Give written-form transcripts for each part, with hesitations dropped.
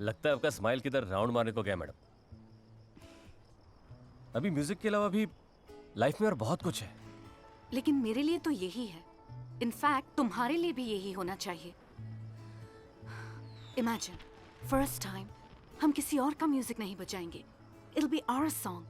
लगता है आपका स्माइल किधर राउंड मारने को गया मैडम। अभी म्यूजिक के अलावा भी लाइफ में और बहुत कुछ है। लेकिन मेरे लिए तो यही है। इनफैक्ट तुम्हारे लिए भी यही होना चाहिए। इमेजिन, फर्स्ट टाइम हम किसी और का म्यूजिक नहीं बजाएंगे। It be our song.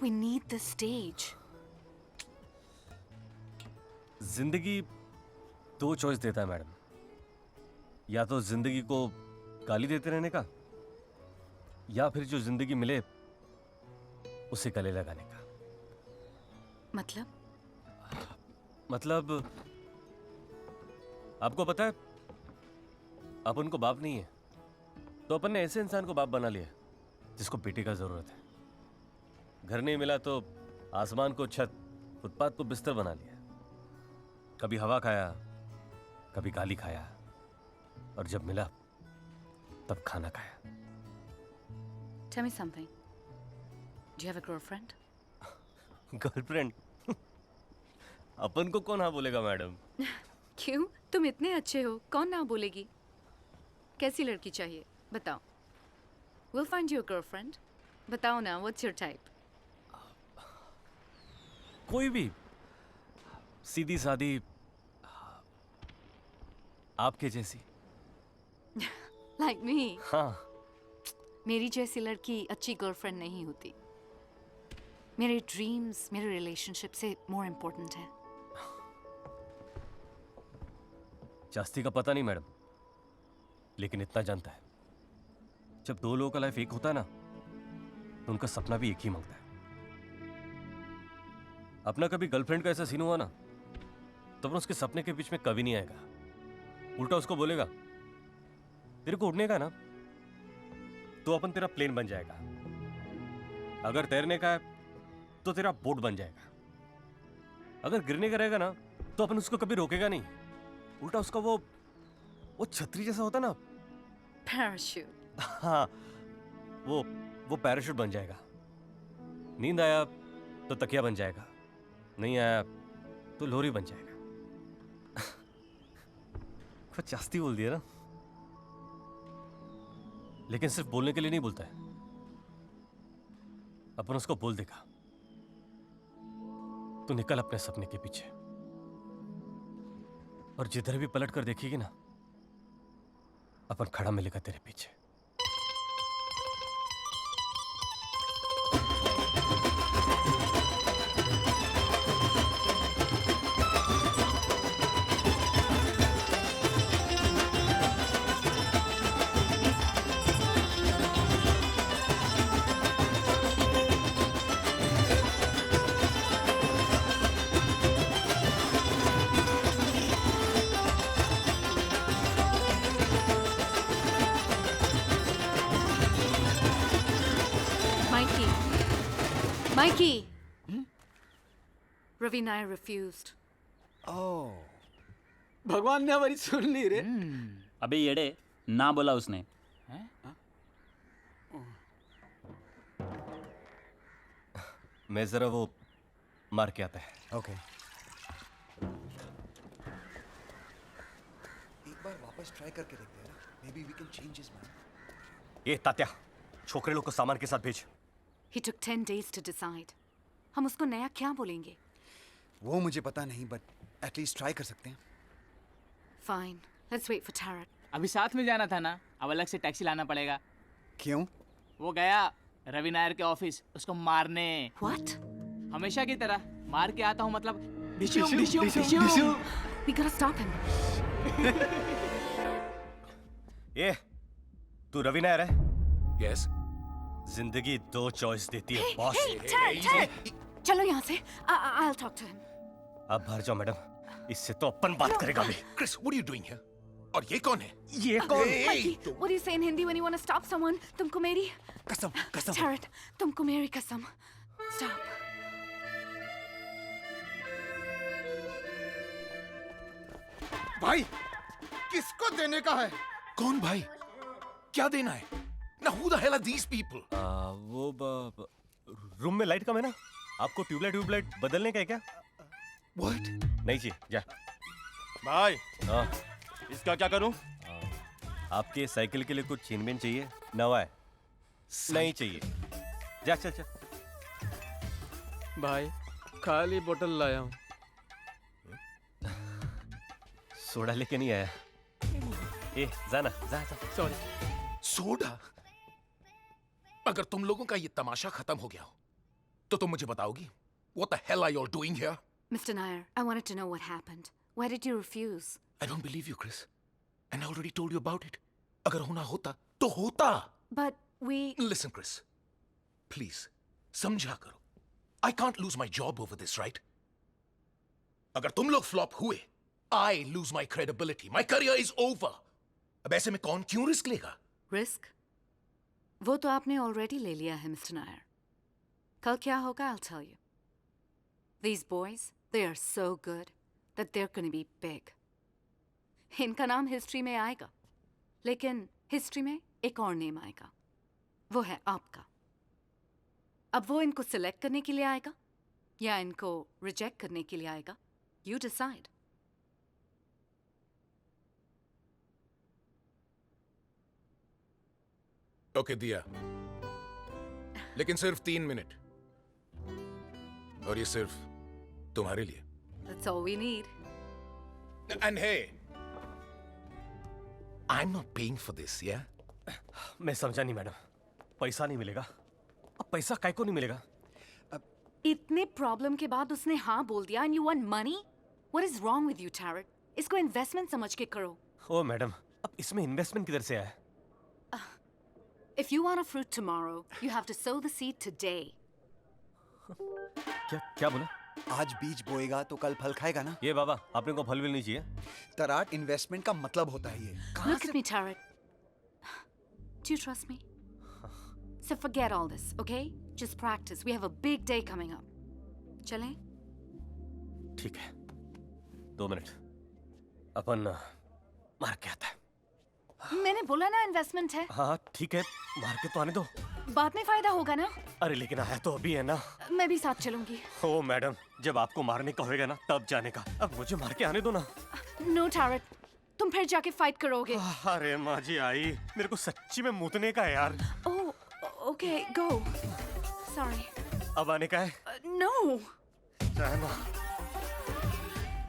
We need the stage. जिंदगी दो चॉइस देता है मैडम, या तो जिंदगी को गाली देते रहने का, या फिर जो जिंदगी मिले उसे गले लगाने का। मतलब आपको पता है, अपन को बाप नहीं है तो अपन ने ऐसे इंसान को बाप बना लिया जिसको बेटे का जरूरत है। घर नहीं मिला तो आसमान को छत, फुटपाथ को बिस्तर बना लिया। कभी हवा खाया, कभी गाली खाया, और जब मिला तब खाना खाया। Tell me something. Do you have a girlfriend? Girlfriend? अपन को कौन हाँ बोलेगा मैडम? क्यों? तुम इतने अच्छे हो, कौन ना बोलेगी? कैसी लड़की चाहिए बताओ। We'll find you a girlfriend. बताओ ना, what's your type? कोई भी, सीधी सादी, आपके जैसी। Like me. हाँ। मेरी जैसी लड़की अच्छी गर्लफ्रेंड नहीं होती। मेरे ड्रीम्स मेरे रिलेशनशिप से मोर इम्पोर्टेंट है। जास्ती का पता नहीं मैडम, लेकिन इतना जानता है, जब दो लोगों का लाइफ एक होता है ना, तो उनका सपना भी एक ही मांगता है। अपना कभी गर्लफ्रेंड का ऐसा सीन हुआ ना, तो अपन उसके सपने के बीच में कभी नहीं आएगा। उल्टा उसको बोलेगा, तेरे को उड़ने का ना, तो अपन तेरा प्लेन बन जाएगा। अगर तैरने का है तो तेरा बोट बन जाएगा। अगर गिरने का रहेगा ना, तो अपन उसको कभी रोकेगा नहीं। उल्टा उसका वो छतरी जैसा होता ना, पैराशूट। हाँ, वो पैराशूट बन जाएगा। नींद आया तो तकिया बन जाएगा, नहीं आया तो लोरी बन जाएगा। कुछ जास्ती बोल दिया ना, लेकिन सिर्फ बोलने के लिए नहीं बोलता है। अपन उसको बोल देगा, तो निकल अपने सपने के पीछे, और जिधर भी पलट कर देखेगी ना, अपन खड़ा मिलेगा तेरे पीछे। Mikey! Ravi Nair refused. Oh. भगवान ने हमारी सुन ली रे। अबे येड़े, ना बोला उसने। मैं जरा वो मार के आता है। ओके। एक बार वापस ट्राई करके देखते हैं ना। Maybe we can change his mind. ये तात्या, छोकरे लोग को सामान के साथ भेज। He took 10 days to decide. हम उसको नया क्या बोलेंगे? वो मुझे पता नहीं, but at least try कर सकते हैं। Fine. Let's wait for Tarat. अभी साथ में जाना था ना, अब अलग से टैक्सी लाना पड़ेगा। क्यों? वो गया रवि नायर के ऑफिस उसको मारने। What? हमेशा की तरह मार के आता हूँ, मतलब We gotta stop him. ये तू रवि नायर है? Yes. जिंदगी दो चॉइस देती है बॉस। Tarat! चलो यहाँ से। I'll talk to him. अब बाहर जाओ मैडम, इससे तो अपन बात करेगा भी। Chris, what are you doing here? और ये कौन है? ये कौन? Mikey, what do you say in Hindi when you want to stop someone? तुमको मेरी कसम, कसम। Tarat, तुमको मेरी कसम। Stop. भाई, किसको देने का है? कौन भाई? क्या देना है? Now who the hell are these people? वो रूम में लाइट कम है ना, आपको ट्यूबलाइट बदलने का है क्या? What? नहीं चाहिए, जा। भाई, हाँ, इसका क्या करूं? आपके साइकिल के लिए कुछ चेनमेन चाहिए? नवा है? नहीं चाहिए। जा चल चल। भाई खाली बोतल लाया हूँ। सोडा लेके नहीं आया। ए जाना, जा जा। सॉरी। सोडा? अगर तुम लोगों का ये तमाशा खत्म हो गया हो तो तुम मुझे बताओगी? What the hell are you all doing here? Mr. Nair, I wanted to know what happened. Why did you refuse? I don't believe you, Chris. And I already told you about it. अगर होना होता तो होता। But we... Listen, Chris. Please, समझा करो। I can't lose my job over this, right? अगर तुम लोग फ्लॉप हुए, I lose my credibility. My career is over. अब ऐसे में कौन क्यों रिस्क लेगा? Risk? वो तो आपने already ले लिया है, Mr. Nair. कल क्या होगा, I'll tell you. These boys, they are so good that they're going to be big. इनका नाम हिस्ट्री में आएगा, लेकिन हिस्ट्री में एक और नेम आएगा, वो है आपका। अब वो इनको सिलेक्ट करने के लिए आएगा या इनको रिजेक्ट करने के लिए आएगा? You decide. ओके दिया, लेकिन सिर्फ 3 मिनट, और ये सिर्फ तुम्हारे लिए। That's all we need. And hey, I'm not paying for this, yeah? मैं समझा नहीं मैडम। पैसा नहीं मिलेगा। अब पैसा काय को नहीं मिलेगा? इतने प्रॉब्लम के बाद उसने हाँ बोल दिया and you want money? What is wrong with you, Tarek? इसको इन्वेस्टमेंट समझ के करो। ओ मैडम, अब इसमें इन्वेस्टमेंट किधर से आया? If you want a fruit tomorrow, you have to sow the seed today. क्या बोला? आज बीज बोएगा तो कल फल खाएगा ना। ये बाबा, आपने को फल भी नहीं चाहिए? तराट इन्वेस्टमेंट का मतलब होता है ये। Look at me, Tarek. Do you trust me? So forget all this, okay? Just practice. We have a big day coming up. चलें? ठीक है, 2 मिनट, अपन मार के आता है। मैंने बोला ना इन्वेस्टमेंट है। हाँ ठीक है, मार के तो आने दो। बाद में फायदा होगा ना। अरे लेकिन आया तो अभी है ना। मैं भी साथ चलूंगी। ओ मैडम, जब आपको मारने का होएगा ना तब जाने का। अब मुझे मार के आने दो ना। No, Tarek. तुम फिर जाके फाइट करोगे। अरे माँ जी आई, मेरे को सच्ची में मुतने का है यार। Oh, okay, go. Sorry. अब आने का है? No. जाना।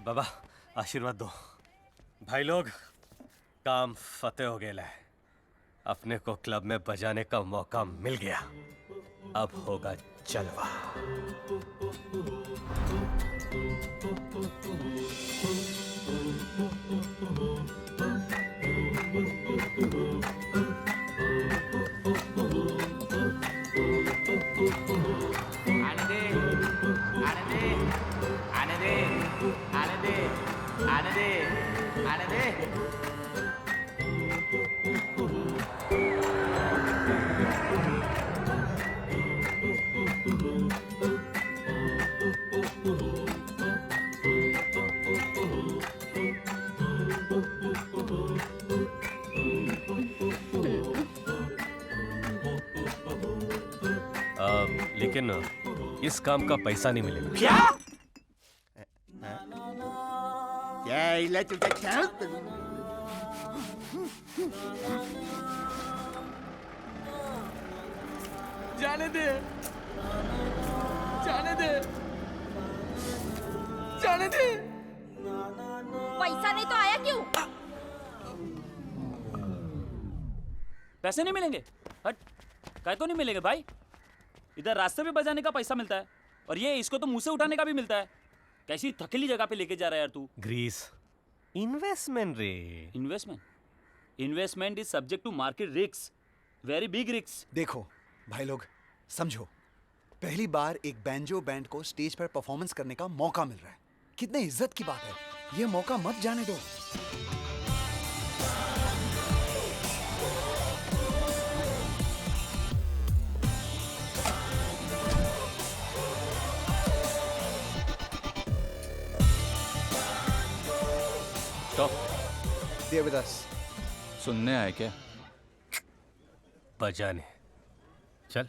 बाबा आशीर्वाद दो। भाई लोग, काम फतेह हो गया है। अपने को क्लब में बजाने का मौका मिल गया। अब होगा जलवा। आने दे, आने दे, आने दे, आने दे, आने दे, आने दे। लेकिन इस काम का पैसा नहीं मिलेगा। क्या? जाने दे, जाने दे, जाने दे। पैसा नहीं तो आया क्यों? पैसे नहीं मिलेंगे? हट, काय को नहीं मिलेंगे भाई? इधर रास्ते पे बजाने का पैसा मिलता है और ये इसको तो मुंह से उठाने का भी मिलता है। कैसी थकेली जगह पे लेके जा रहा है यार तू। ग्रीस इन्वेस्टमेंट रे। Investment, investment is subject to market risk, very big risk. देखो भाई लोग, समझो, पहली बार एक बैंजो बैंड को स्टेज पर परफॉर्मेंस करने का मौका मिल रहा है। कितने इज्जत की बात है। ये मौका मत जाने दो। स्टॉप। They're with us. सुनने आए क्या? बजाने चल।